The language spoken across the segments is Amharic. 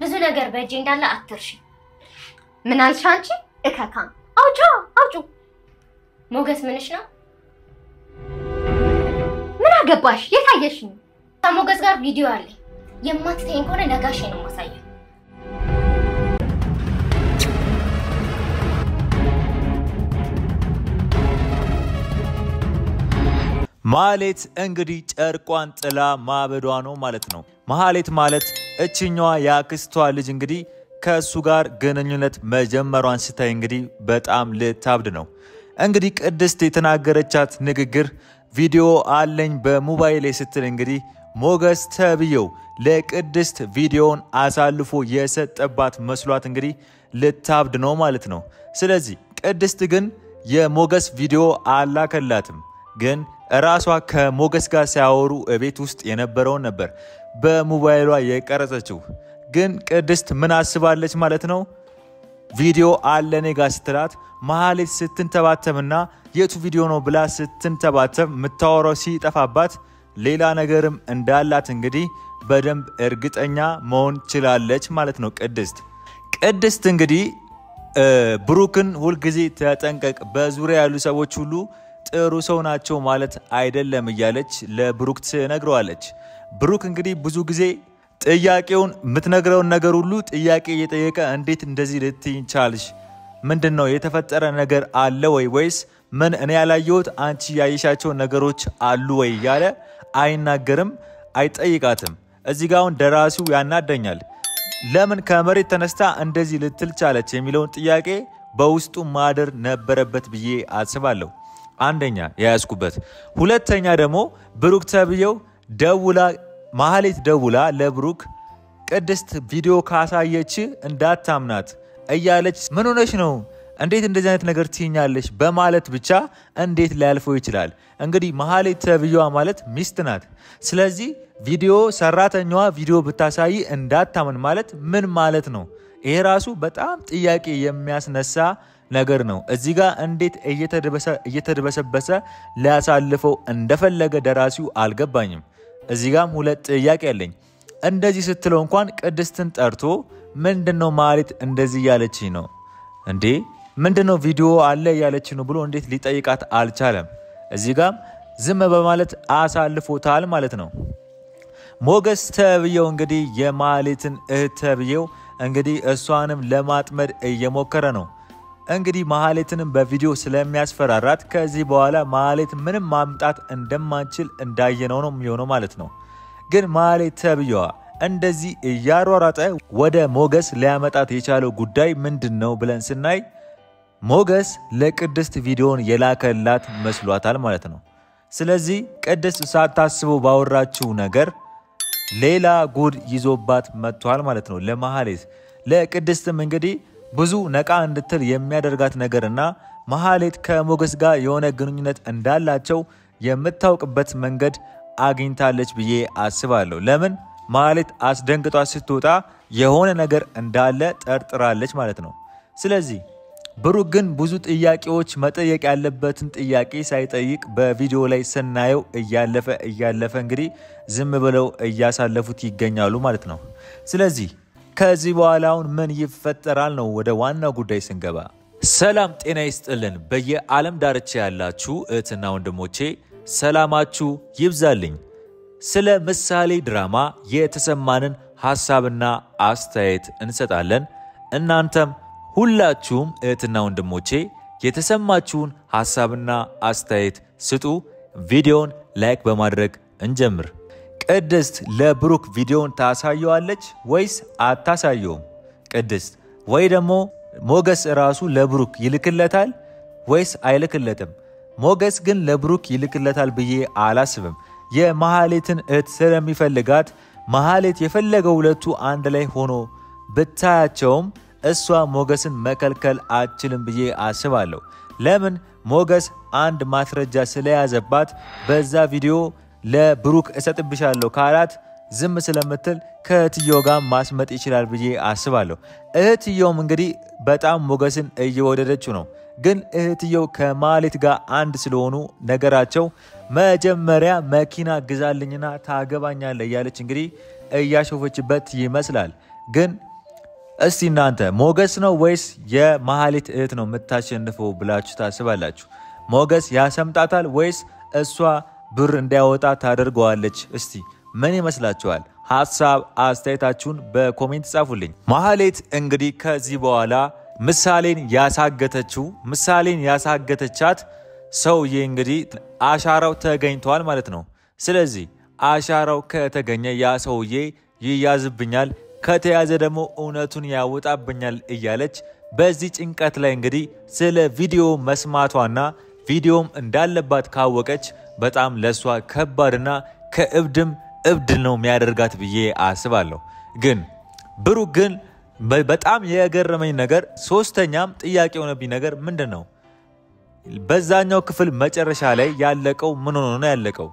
ብዙ ነገር በእጄ እንዳለ አትርሺ ምን አልሽ አንቺ እከካ አውጩ ሞገስ ምንሽ ነው ምን አገባሽ የታየሽኝ ከሞገስ ጋር ቪዲዮ አለ የማትተኝ ከሆነ ነጋሽ ነው ማሳየው ማህሌት እንግዲህ ጨርቋን ጥላ ማበዷ ነው ማለት ነው ማህሌት ማለት እቺኛዋ ያክስቷ ልጅ እንግዲህ ከሱ ጋር ግንኙነት መጀመሯን ስታይ እንግዲህ በጣም ልታብድ ነው እንግዲህ ቅድስት የተናገረቻት ንግግር ቪዲዮ አለኝ በሞባይል ስትል እንግዲህ ሞገስ ተብየው ለቅድስት ቪዲዮን አሳልፎ የሰጠባት መስሏት እንግዲህ ልታብድ ነው ማለት ነው ስለዚህ ቅድስት ግን የሞገስ ቪዲዮ አላከላትም ግን ራሷ ከሞገስ ጋር ሲያወሩ እቤት ውስጥ የነበረው ነበር በሞባይሏ የቀረጸችው ግን ቅድስት ምን አስባለች ማለት ነው ቪዲዮ አለኔ ጋር ስትላት ማህሌት ስትንተባተብና የቱ ቪዲዮ ነው ብላ ስትንተባተብ ምታወራው ሲጠፋባት ሌላ ነገርም እንዳላት እንግዲህ በደንብ እርግጠኛ መሆን ችላለች ማለት ነው ቅድስት እንግዲህ ብሩክን ሁሉ ጊዜ ተጠንቀቅ በዙሪያ ያሉ ሰዎች ሁሉ ጥሩ ሰው ናቸው ማለት አይደለም እያለች ለብሩክ ትነግረዋለች ብሩክ እንግዲህ ብዙ ጊዜ ጥያቄውን ምትነግረው ነገር ሁሉ ጥያቄ እየጠየቀ እንዴት እንደዚህ ልትይንቻልሽ ምንድነው የተፈጠረ ነገር አለ ወይስ ምን እኔ ያላየሁት አንቺ ያየሻቸው ነገሮች አሉ ወይ ያለ አይናገርም አይጠይቃትም እዚህ ጋር ደራሲው ያናደኛል ለምን ከመሬት ተነስታ እንደዚህ ልትል ቻለች የሚለውን ጥያቄ በውስጡ ማደር ነበረበት ብዬ አስባለሁ አንደኛ ያያስኩበት ሁለተኛ ደግሞ ብሩክ ተብየው ማህሌት ደውላ ለብሩክ ቅድስት ቪዲዮ ካሳየች እንዳታምናት እያለች ምን ሆነሽ ነው እንዴት እንደዚህ አይነት ነገር ትይኛለሽ በማለት ብቻ እንዴት ሊያልፈው ይችላል እንግዲህ ማህሌት ተብየዋ ማለት ሚስት ናት ስለዚህ ቪዲዮ ሰራተኛዋ ቪዲዮ ብታሳይ እንዳታምን ማለት ምን ማለት ነው ይሄ ራሱ በጣም ጥያቄ የሚያስነሳ ነገር ነው እዚህ ጋር እንዴት እየተደበሰበሰ ሊያሳልፈው እንደፈለገ ደራሲው አልገባኝም እዚህ ጋርም ሁለት ጥያቄ አለኝ እንደዚህ ስትለው እንኳን ቅድስትን ጠርቶ ምንድነው ማህሌት እንደዚህ ያለችኝ ነው እንዴ ምንድነው ቪዲዮ አለ ያለችኝ ነው ብሎ እንዴት ሊጠይቃት አልቻለም እዚህ ጋር ዝም በማለት አሳልፎታል ማለት ነው ሞገስ ተብየው እንግዲህ የማህሌትን እህት ተብየው እንግዲህ እሷንም ለማጥመድ እየሞከረ ነው እንግዲህ ማህሌትንም በቪዲዮ ስለሚያስፈራራት ከዚህ በኋላ ማህሌት ምንም ማምጣት እንደማንችል እንዳየነው ነው የሚሆነው ማለት ነው ግን ማህሌት ተብየዋ እንደዚህ ያሯራጠ ወደ ሞገስ ሊያመጣት የቻለው ጉዳይ ምንድነው ብለን ስናይ ሞገስ ለቅድስት ቪዲዮን የላከላት መስሏታል ማለት ነው ስለዚህ ቅድስት ሳታስበው ባወራችው ነገር ሌላ ጉድ ይዞባት መጥቷል ማለት ነው ለማህሌት ለቅድስትም እንግዲህ ብዙ ነቃ እንድትል የሚያደርጋት ነገርና ማህሌት ከሞገስ ጋር የሆነ ግንኙነት እንዳላቸው የምታውቅበት መንገድ አግኝታለች ብዬ አስባለሁ ለምን ማህሌት አስደንግጧ ስትወጣ የሆነ ነገር እንዳለ ጠርጥራለች ማለት ነው ስለዚህ ብሩክ ግን ብዙ ጥያቄዎች መጠየቅ ያለበትን ጥያቄ ሳይጠይቅ በቪዲዮ ላይ ስናየው እያለፈ እንግዲህ ዝም ብለው እያሳለፉት ይገኛሉ ማለት ነው ስለዚህ ከዚህ በኋላውን ምን ይፈጠራል ነው ወደ ዋና ጉዳይ ስንገባ ሰላም ጤና ይስጥልን በየዓለም ዳርቻ ያላችሁ እህትና ወንድሞቼ ሰላማችሁ ይብዛልኝ ስለ ምሳሌ ድራማ የተሰማንን ሐሳብና አስተያየት እንሰጣለን እናንተም ሁላችሁም እህትና ወንድሞቼ የተሰማችሁን ሐሳብና አስተያየት ስጡ ቪዲዮን ላይክ በማድረግ እንጀምር ቅድስት ለብሩክ ቪዲዮን ታሳየዋለች ወይስ አታሳየውም ቅድስት ወይ ደግሞ ሞገስ ራሱ ለብሩክ ይልክለታል ወይስ አይልክለትም ሞገስ ግን ለብሩክ ይልክለታል ብዬ አላስብም የማህሌትን እህት ስለሚፈልጋት ማህሌት የፈለገው ሁለቱ አንድ ላይ ሆኖ ብታያቸውም እሷ ሞገስን መከልከል አትችልም ብዬ አስባለሁ ለምን ሞገስ አንድ ማስረጃ ስለያዘባት በዛ ቪዲዮ ለብሩክ እሰጥብሻለሁ ካላት ዝም ስለምትል ከእህትየው ጋር ማስመጥ ይችላል ብዬ አስባለሁ እህትየውም እንግዲህ በጣም ሞገስን እየወደደችው ነው ግን እህትየው ከማህሌት ጋር አንድ ስለሆኑ ነገራቸው መጀመሪያ መኪና ግዛልኝና ታገባኛለህ ያለች እንግዲህ እያሾፈችበት ይመስላል ግን እስቲ እናንተ ሞገስ ነው ወይስ የማህሌት እህት ነው የምታሸንፈው ብላችሁ ታስባላችሁ? ሞገስ ያሰምጣታል ወይስ እሷ ብር እንዳያወጣ ታደርገዋለች? እስቲ ምን ይመስላችኋል? ሐሳብ አስተያየታችሁን በኮሜንት ጻፉልኝ። ማህሌት እንግዲህ ከዚህ በኋላ ምሳሌን ያሳገተቻት ሰውዬ እንግዲህ አሻራው ተገኝቷል ማለት ነው። ስለዚህ አሻራው ከተገኘ ያ ሰውዬ ይያዝብኛል፣ ከተያዘ ደግሞ እውነቱን ያወጣብኛል እያለች በዚህ ጭንቀት ላይ እንግዲህ ስለ ቪዲዮ መስማቷና ቪዲዮም እንዳለባት ካወቀች በጣም ለሷ ከባድና ከእብድም እብድ ነው የሚያደርጋት ብዬ አስባለሁ። ግን ብሩክ ግን በጣም የገረመኝ ነገር ሶስተኛም ጥያቄ ሆነብኝ ነገር ምንድነው? በዛኛው ክፍል መጨረሻ ላይ ያለቀው ምን ሆኖ ነው ያለቀው?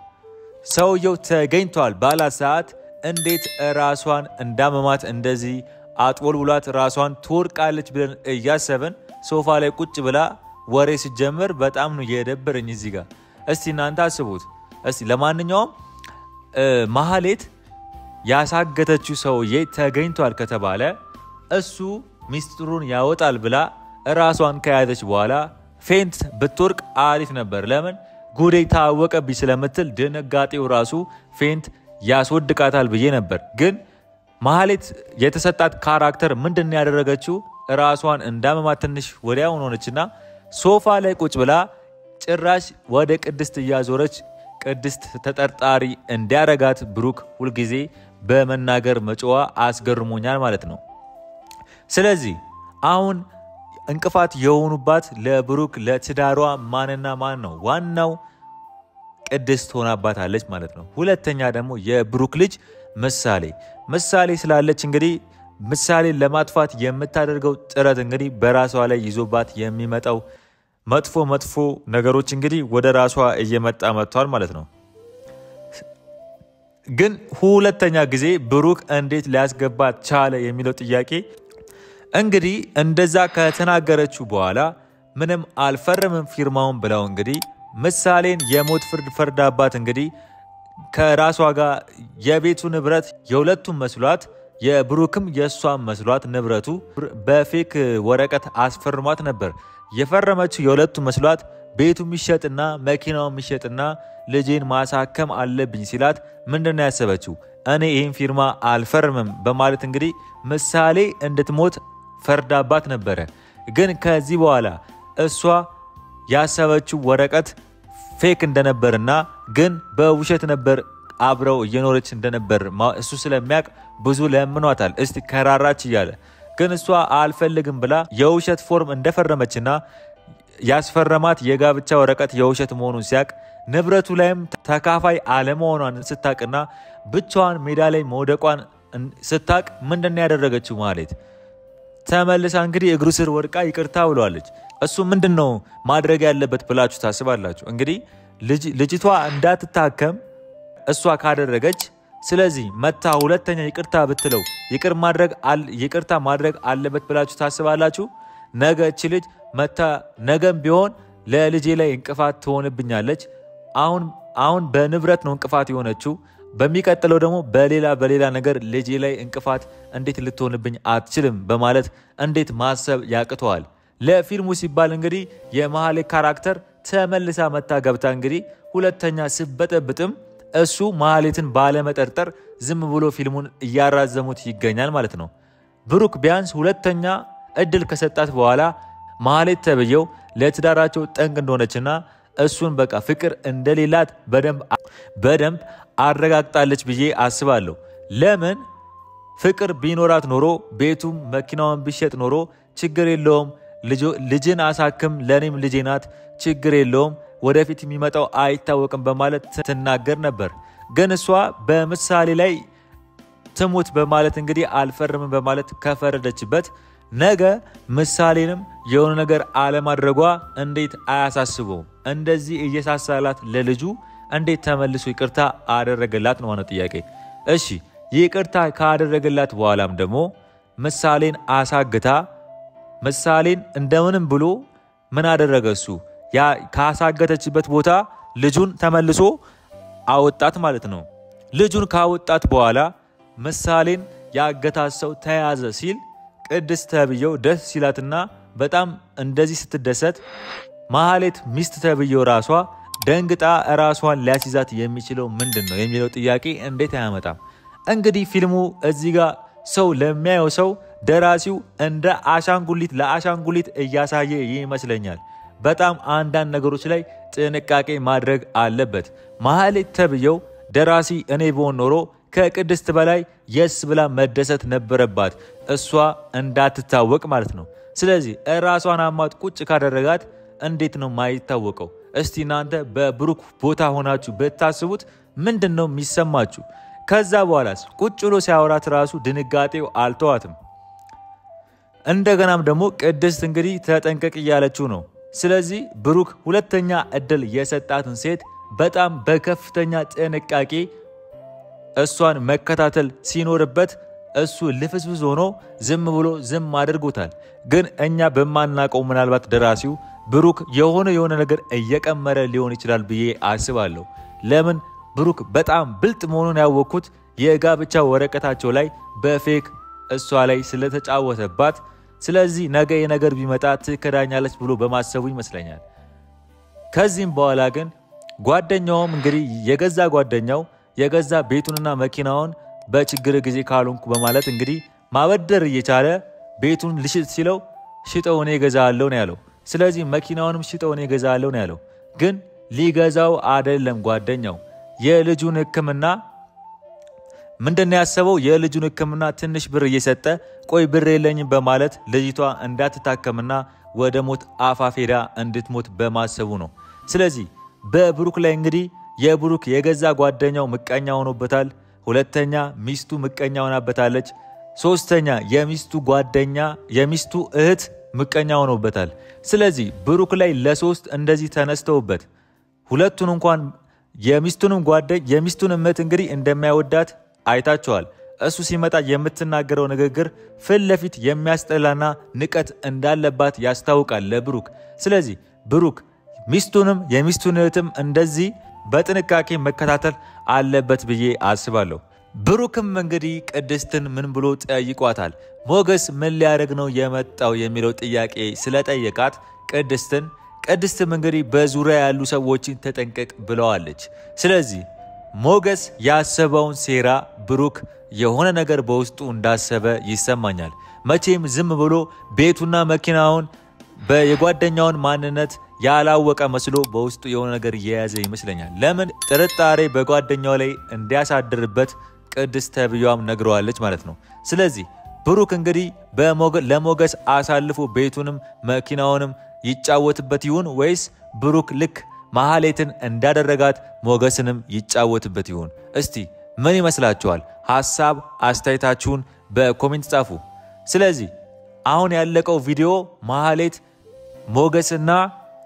ሰውየው ተገኝቷል ባላት ሰዓት እንዴት ራሷን እንዳመማት እንደዚህ አጥቦልቡላት ራሷን ትወርቃለች ብለን እያሰብን ሶፋ ላይ ቁጭ ብላ ወሬ ሲጀምር በጣም ነው የደበረኝ እዚህ ጋር። እስቲ እናንተ አስቡት። እስቲ ለማንኛውም ማህሌት ያሳገተችው ሰውዬ ተገኝቷል ከተባለ እሱ ሚስጥሩን ያወጣል ብላ ራሷን ከያዘች በኋላ ፌንት ብትወርቅ አሪፍ ነበር። ለምን ጉዴ ታወቀብኝ ስለምትል ድንጋጤው ራሱ ፌንት ያስወድቃታል ብዬ ነበር። ግን ማህሌት የተሰጣት ካራክተር ምንድን ያደረገችው? ራሷን እንዳመማት ትንሽ ወዲያው ሆነችና ሶፋ ላይ ቁጭ ብላ ጭራሽ ወደ ቅድስት እያዞረች ቅድስት ተጠርጣሪ እንዲያረጋት ብሩክ ሁልጊዜ በመናገር መጫዋ አስገርሞኛል ማለት ነው። ስለዚህ አሁን እንቅፋት የሆኑባት ለብሩክ ለትዳሯ ማንና ማን ነው? ዋናው ቅድስት ሆናባታለች ማለት ነው። ሁለተኛ ደግሞ የብሩክ ልጅ ምሳሌ ስላለች እንግዲህ ምሳሌን ለማጥፋት የምታደርገው ጥረት እንግዲህ በራሷ ላይ ይዞባት የሚመጣው መጥፎ ነገሮች እንግዲህ ወደ ራሷ እየመጣ መጥቷል ማለት ነው። ግን ሁለተኛ ጊዜ ብሩክ እንዴት ሊያስገባት ቻለ የሚለው ጥያቄ እንግዲህ እንደዛ ከተናገረችው በኋላ ምንም አልፈርምም ፊርማውን ብለው እንግዲህ ምሳሌን የሞት ፍርድ ፈርዳባት እንግዲህ ከራሷ ጋር የቤቱ ንብረት የሁለቱም መስሏት የብሩክም የሷም መስሏት ንብረቱ በፌክ ወረቀት አስፈርሟት ነበር የፈረመችው። የሁለቱም መስሏት ቤቱ የሚሸጥና መኪናው የሚሸጥና ልጄን ማሳከም አለብኝ ሲላት ምንድነው ያሰበችው? እኔ ይሄን ፊርማ አልፈርምም በማለት እንግዲህ ምሳሌ እንድትሞት ፈርዳባት ነበረ። ግን ከዚህ በኋላ እሷ ያሰበችው ወረቀት ፌክ እንደነበርና ግን በውሸት ነበር አብረው እየኖረች እንደነበር እሱ ስለሚያቅ ብዙ ለምኗታል። እስቲ ከራራች እያለ ግን እሷ አልፈልግም ብላ የውሸት ፎርም እንደፈረመችና ያስፈረማት የጋብቻ ወረቀት የውሸት መሆኑን ሲያቅ ንብረቱ ላይም ተካፋይ አለመሆኗን ስታቅና ብቻዋን ሜዳ ላይ መውደቋን ስታቅ ምንድነው ያደረገችው? ማለት ተመልሳ እንግዲህ እግሩ ስር ወድቃ ይቅርታ ብለዋለች። እሱ ምንድነው ማድረግ ያለበት ብላችሁ ታስባላችሁ? እንግዲህ ልጅቷ እንዳትታከም እሷ ካደረገች ስለዚህ መታ ሁለተኛ ይቅርታ ብትለው ይቅርታ ማድረግ አለበት ብላችሁ ታስባላችሁ? ነገ እቺ ልጅ መታ ነገም ቢሆን ለልጄ ላይ እንቅፋት ትሆንብኛለች። አሁን በንብረት ነው እንቅፋት የሆነችው። በሚቀጥለው ደግሞ በሌላ ነገር ልጄ ላይ እንቅፋት እንዴት ልትሆንብኝ አትችልም በማለት እንዴት ማሰብ ያቅተዋል? ለፊልሙ ሲባል እንግዲህ የማህሌት ካራክተር ተመልሳ መታ ገብታ እንግዲህ ሁለተኛ ስበጠብጥም እሱ ማህሌትን ባለመጠርጠር ዝም ብሎ ፊልሙን እያራዘሙት ይገኛል ማለት ነው። ብሩክ ቢያንስ ሁለተኛ እድል ከሰጣት በኋላ ማህሌት ተብየው ለትዳራቸው ጠንቅ እንደሆነችና እሱን በቃ ፍቅር እንደሌላት በደንብ አረጋግጣለች ብዬ አስባለሁ። ለምን ፍቅር ቢኖራት ኖሮ ቤቱም መኪናውን ቢሸጥ ኖሮ ችግር የለውም፣ ልጅን አሳክም፣ ለኔም ልጄ ናት፣ ችግር የለውም፣ ወደፊት የሚመጣው አይታወቅም በማለት ትናገር ነበር። ግን እሷ በምሳሌ ላይ ትሙት በማለት እንግዲህ አልፈርምም በማለት ከፈረደችበት ነገ ምሳሌንም የሆነ ነገር አለማድረጓ እንዴት አያሳስበውም? እንደዚህ እየሳሳላት ለልጁ እንዴት ተመልሶ ይቅርታ አደረገላት ነው ጥያቄ። እሺ ይቅርታ ካደረገላት በኋላም ደግሞ ምሳሌን አሳግታ ምሳሌን እንደምንም ብሎ ምን አደረገ? እሱ ያ ካሳገተችበት ቦታ ልጁን ተመልሶ አወጣት ማለት ነው። ልጁን ካወጣት በኋላ ምሳሌን ያገታት ሰው ተያዘ ሲል ቅድስት ተብየው ደስ ሲላትና በጣም እንደዚህ ስትደሰት ማህሌት ሚስት ተብየው ራሷ ደንግጣ ራሷን ሊያስይዛት የሚችለው ምንድነው የሚለው ጥያቄ እንዴት አያመጣም? እንግዲህ ፊልሙ እዚህ ጋር ሰው ለሚያየው ሰው ደራሲው እንደ አሻንጉሊት ለአሻንጉሊት እያሳየ ይመስለኛል። በጣም አንዳንድ ነገሮች ላይ ጥንቃቄ ማድረግ አለበት። ማህሌት ተብየው ደራሲ እኔ ብሆን ኖሮ ከቅድስት በላይ የስ ብላ መደሰት ነበረባት፣ እሷ እንዳትታወቅ ማለት ነው። ስለዚህ ራሷን አማጥ ቁጭ ካደረጋት እንዴት ነው ማይታወቀው? እስቲ እናንተ በብሩክ ቦታ ሆናችሁ በታስቡት ምንድነው የሚሰማችሁ? ከዛ በኋላስ ቁጭ ብሎ ሲያወራት ራሱ ድንጋጤው አልተዋትም። እንደገናም ደግሞ ቅድስት እንግዲህ ተጠንቀቅ እያለችው ነው። ስለዚህ ብሩክ ሁለተኛ እድል የሰጣትን ሴት በጣም በከፍተኛ ጥንቃቄ እሷን መከታተል ሲኖርበት እሱ ልፍስፍስ ሆኖ ዝም ብሎ ዝም አድርጎታል። ግን እኛ በማናቀው ምናልባት ደራሲው ብሩክ የሆነ ነገር እየቀመረ ሊሆን ይችላል ብዬ አስባለሁ። ለምን ብሩክ በጣም ብልጥ መሆኑን ያወቅኩት የጋብቻ ወረቀታቸው ላይ በፌክ እሷ ላይ ስለተጫወተባት፣ ስለዚህ ነገ የነገር ቢመጣ ትከዳኛለች ብሎ በማሰቡ ይመስለኛል። ከዚህም በኋላ ግን ጓደኛውም እንግዲህ የገዛ ጓደኛው የገዛ ቤቱንና መኪናውን በችግር ጊዜ ካልሆንኩ በማለት እንግዲህ ማበደር እየቻለ ቤቱን ልሽጥ ሲለው ሽጠው እኔ ገዛለሁ ነው ያለው። ስለዚህ መኪናውንም ሽጠው እኔ ገዛለሁ ነው ያለው። ግን ሊገዛው አይደለም ጓደኛው የልጁን ሕክምና ምንድነው ያሰበው? የልጁን ሕክምና ትንሽ ብር እየሰጠ ቆይ ብር የለኝም በማለት ልጅቷ እንዳትታከምና ወደ ሞት አፋፌዳ እንድትሞት በማሰቡ ነው። ስለዚህ በብሩክ ላይ እንግዲህ የብሩክ የገዛ ጓደኛው ምቀኛ ሆኖበታል። ሁለተኛ ሚስቱ ምቀኛ ሆናበታለች። ሶስተኛ የሚስቱ ጓደኛ የሚስቱ እህት ምቀኛ ሆኖበታል። ስለዚህ ብሩክ ላይ ለሶስት እንደዚህ ተነስተውበት ሁለቱን እንኳን የሚስቱንም ጓደኛ የሚስቱንም እህት እንግዲህ እንደማይወዳት አይታቸዋል። እሱ ሲመጣ የምትናገረው ንግግር ፍለፊት የሚያስጠላና ንቀት እንዳለባት ያስታውቃል ለብሩክ። ስለዚህ ብሩክ ሚስቱንም የሚስቱን እህትም እንደዚህ በጥንቃቄ መከታተል አለበት ብዬ አስባለሁ። ብሩክም እንግዲህ ቅድስትን ምን ብሎ ጠይቋታል? ሞገስ ምን ሊያደርግ ነው የመጣው የሚለው ጥያቄ ስለጠየቃት ቅድስትም እንግዲህ በዙሪያ ያሉ ሰዎችን ተጠንቀቅ ብለዋለች። ስለዚህ ሞገስ ያሰበውን ሴራ ብሩክ የሆነ ነገር በውስጡ እንዳሰበ ይሰማኛል። መቼም ዝም ብሎ ቤቱና መኪናውን የጓደኛውን ማንነት ያላወቀ መስሎ በውስጡ የሆነ ነገር የያዘ ይመስለኛል። ለምን ጥርጣሬ በጓደኛው ላይ እንዲያሳድርበት ቅድስት ተብያም ነግረዋለች ማለት ነው። ስለዚህ ብሩክ እንግዲህ ለሞገስ አሳልፎ ቤቱንም መኪናውንም ይጫወትበት ይሁን ወይስ ብሩክ ልክ ማህሌትን እንዳደረጋት ሞገስንም ይጫወትበት ይሁን? እስቲ ምን ይመስላችኋል? ሐሳብ አስተያየታችሁን በኮሜንት ጻፉ። ስለዚህ አሁን ያለቀው ቪዲዮ ማህሌት ሞገስና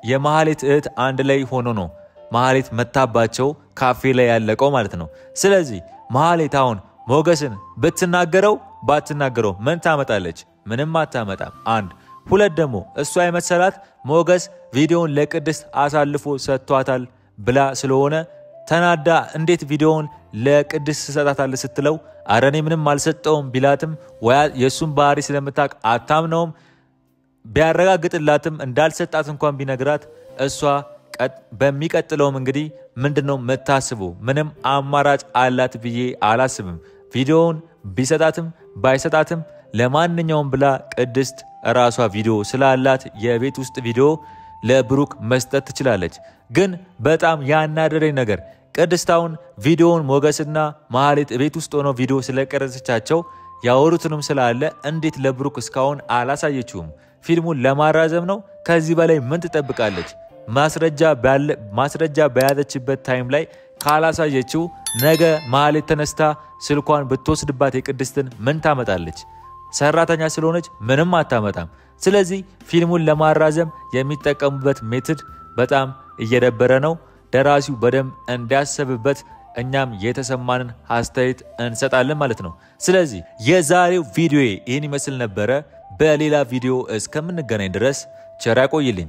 የማህሌት እህት አንድ ላይ ሆኖ ነው ማህሌት መታባቸው ካፌ ላይ ያለቀው ማለት ነው። ስለዚህ ማህሌት አሁን ሞገስን ብትናገረው ባትናገረው ምን ታመጣለች? ምንም አታመጣም። አንድ ሁለት ደግሞ እሷ የመሰላት ሞገስ ቪዲዮውን ለቅድስት አሳልፎ ሰጥቷታል ብላ ስለሆነ ተናዳ እንዴት ቪዲዮውን ለቅድስት ሰጣታል ስትለው አረኔ ምንም አልሰጠውም ቢላትም ወይ የሱን ባህሪ ስለምታቅ አታምነውም። ቢያረጋግጥላትም እንዳልሰጣት እንኳን ቢነግራት እሷ በሚቀጥለውም እንግዲህ ምንድነው መታስበው? ምንም አማራጭ አላት ብዬ አላስብም። ቪዲዮውን ቢሰጣትም ባይሰጣትም ለማንኛውም ብላ ቅድስት ራሷ ቪዲዮ ስላላት የቤት ውስጥ ቪዲዮ ለብሩክ መስጠት ትችላለች። ግን በጣም ያናደረኝ ነገር ቅድስታውን ቪዲዮውን ሞገስና ማህሌት ቤት ውስጥ ሆነው ቪዲዮ ስለቀረጸቻቸው ያወሩትንም ስላለ እንዴት ለብሩክ እስካሁን አላሳየችውም? ፊልሙን ለማራዘም ነው? ከዚህ በላይ ምን ትጠብቃለች? ማስረጃ በያዘችበት ታይም ላይ ካላሳየችው ነገ ማህሌት ተነስታ ስልኳን ብትወስድባት የቅድስትን ምን ታመጣለች? ሰራተኛ ስለሆነች ምንም አታመጣም። ስለዚህ ፊልሙን ለማራዘም የሚጠቀሙበት ሜትድ በጣም እየደበረ ነው። ደራሲው በደንብ እንዲያስብበት እኛም የተሰማንን አስተያየት እንሰጣለን ማለት ነው። ስለዚህ የዛሬው ቪዲዮ ይህን ይመስል ነበረ። በሌላ ቪዲዮ እስከምንገናኝ ድረስ ቸር ያቆይልኝ።